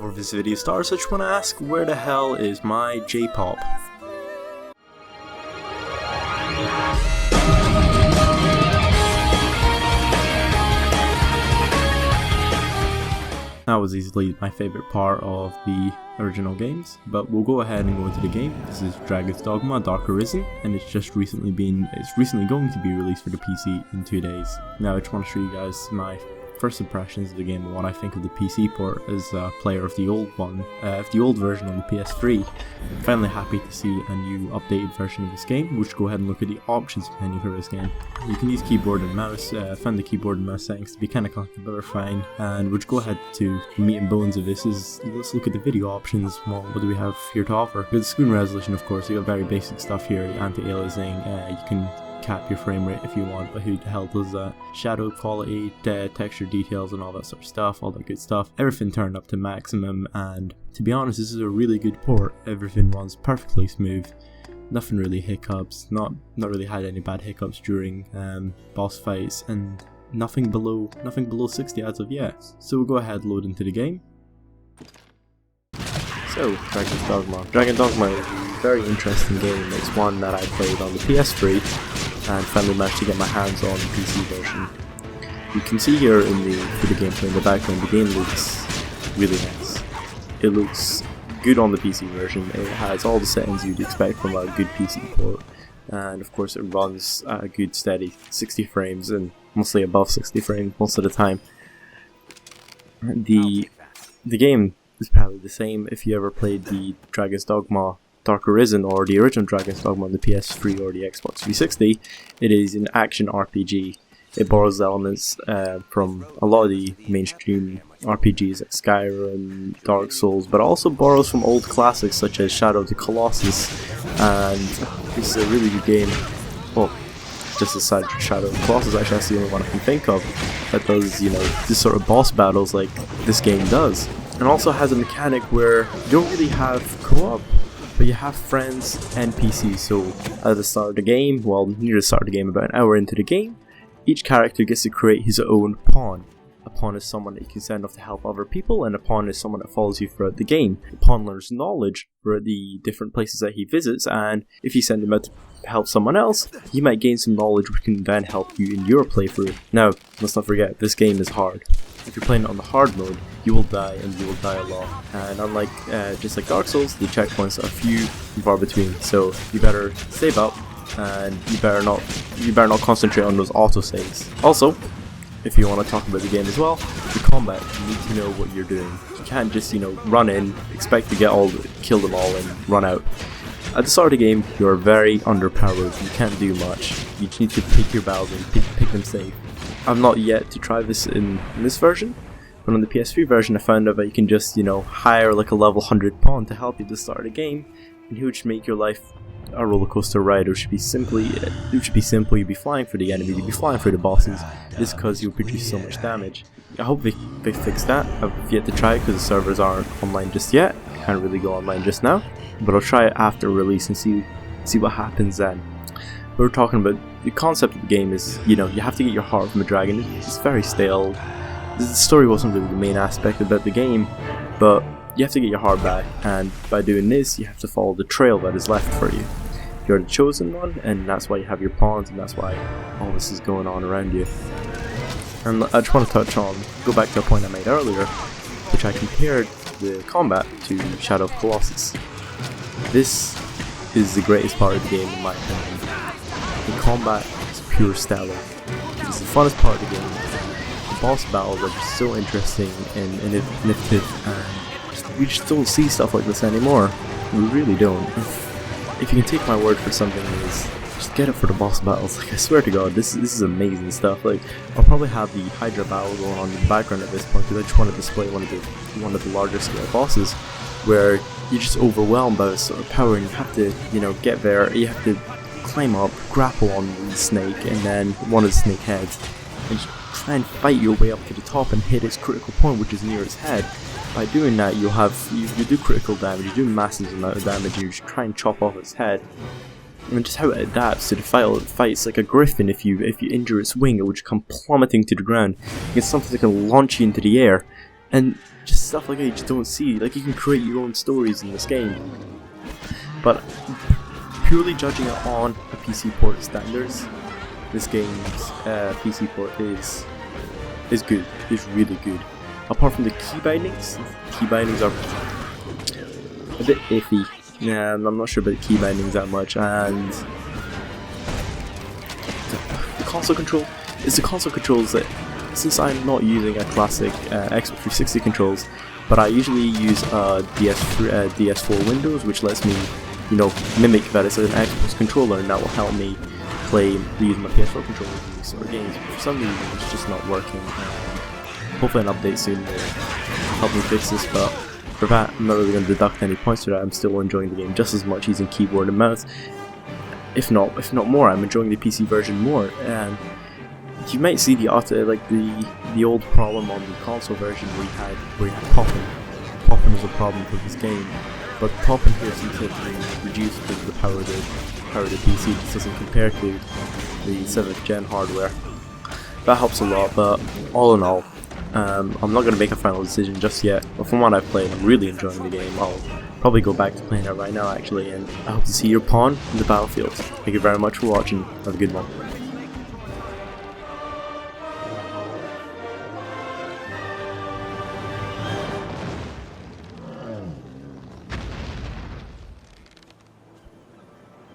Before this video starts, I just want to ask, where the hell is my J-pop? That was easily my favorite part of the original games, but we'll go ahead and go into the game. This is Dragon's Dogma Dark Arisen, and it's recently going to be released for the PC in 2 days. Now I just want to show you guys my first impressions of the game and what I think of the PC port as a player of the old version on the PS3. I'm finally happy to see a new updated version of this game, which go ahead and look at the options menu for this game. You can use keyboard and mouse. I found the keyboard and mouse settings to be kind of clunky, but they're fine. And we'll go ahead to the meat and bones of this is, let's look at the video options. Well, what do we have here to offer? With the screen resolution, of course, you got very basic stuff here, anti-aliasing, you can cap your frame rate if you want, but who the hell does that? Shadow quality, texture details and all that sort of stuff, all that good stuff. Everything turned up to maximum, and to be honest, this is a really good port. Everything runs perfectly smooth. Nothing really hiccups, not really had any bad hiccups during boss fights, and nothing below 60 as of yet. So we'll go ahead and load into the game. So, Dragon's Dogma. Dragon Dogma is a very interesting game. It's one that I played on the PS3 and finally managed to get my hands on the PC version. You can see here for the gameplay in the background, the game looks really nice. It looks good on the PC version. It has all the settings you'd expect from a good PC port, and of course it runs at a good steady 60 frames and mostly above 60 frames most of the time. The game is probably the same if you ever played the Dragon's Dogma Dark Arisen or the original Dragon's Dogma on the PS3 or the Xbox 360. It is an action RPG. It borrows elements from a lot of the mainstream RPGs like Skyrim, Dark Souls, but also borrows from old classics such as Shadow of the Colossus, and this is a really good game. Well, just aside from Shadow of the Colossus, actually that's the only one I can think of that does, this sort of boss battles like this game does. And also has a mechanic where you don't really have co-op, but you have friends and NPCs. So at the start of the game, well, near the start of the game, about an hour into the game, each character gets to create his own pawn. A pawn is someone that you can send off to help other people, and a pawn is someone that follows you throughout the game. The pawn learns knowledge for the different places that he visits, and if you send him out to help someone else, he might gain some knowledge which can then help you in your playthrough. Now, let's not forget, this game is hard. If you're playing it on the hard mode, you will die, and you will die a lot. And unlike, just like Dark Souls, the checkpoints are few and far between. So you better save up, and you better not concentrate on those autosaves. Also, if you want to talk about the game as well, the combat, you need to know what you're doing. You can't just, run in, expect to kill them all, and run out. At the start of the game, you're very underpowered. You can't do much. You just need to pick your battles and pick them safe. I've not yet to try this in this version, but on the PS3 version I found out that you can just, hire like a level 100 pawn to help you at the start of the game, and he would just make your life a roller coaster ride. It should be simple, you'd be flying for the enemy, you'd be flying for the bosses, just because you produce so much damage. I hope they fix that. I've yet to try it because the servers aren't online just yet. I can't really go online just now, but I'll try it after release and see what happens then. We're talking about the concept of the game is, you have to get your heart from a dragon. It's very stale. The story wasn't really the main aspect about the game, but you have to get your heart back, and by doing this, you have to follow the trail that is left for you. You're the chosen one, and that's why you have your pawns, and that's why all this is going on around you. And I just want to go back to a point I made earlier, which I compared the combat to Shadow of Colossus. This is the greatest part of the game in my opinion. The combat is pure stellar. It's the funnest part of the game. The boss battles are just so interesting and innovative, and we just don't see stuff like this anymore. We really don't. If you can take my word for something, is just get up for the boss battles. Like, I swear to God, this is amazing stuff. Like, I'll probably have the Hydra battle going on in the background at this point because I just want to display one of the larger scale bosses, where you're just overwhelmed by this sort of power, and you have to, get there. You have to climb up, grapple on the snake, and then one of the snake heads, and just try and fight your way up to the top and hit its critical point, which is near its head. By doing that, you do critical damage, you do massive amount of damage, and you just try and chop off its head. And just how it adapts to the fights like a griffin. If you injure its wing, it would just come plummeting to the ground. It's something that can launch you into the air, and just stuff like that you just don't see. Like, you can create your own stories in this game, but purely judging it on a PC port standards, this game's PC port is good, is really good. Apart from the key bindings are a bit iffy. Yeah, I'm not sure about the key bindings that much, and the console control is the console controls that, since I'm not using a classic Xbox 360 controls, but I usually use DS4 Windows, which lets me, you know, mimic that it's an Xbox controller, and that will help me play using my PS4 controller in these sort of games. But for some reason, it's just not working. Hopefully, an update soon will help me fix this. But for that, I'm not really going to deduct any points to that. I'm still enjoying the game just as much using keyboard and mouse, if not more. I'm enjoying the PC version more, and you might see the old problem on the console version where you had popping. Popping was a problem for this game, but popping here seems to have been reduced because of the power of the PC. It just doesn't compare to the 7th gen hardware. That helps a lot, but all in all, I'm not going to make a final decision just yet. But from what I've played, I'm really enjoying the game. I'll probably go back to playing it right now, actually, and I hope to see your pawn in the battlefield. Thank you very much for watching. Have a good one.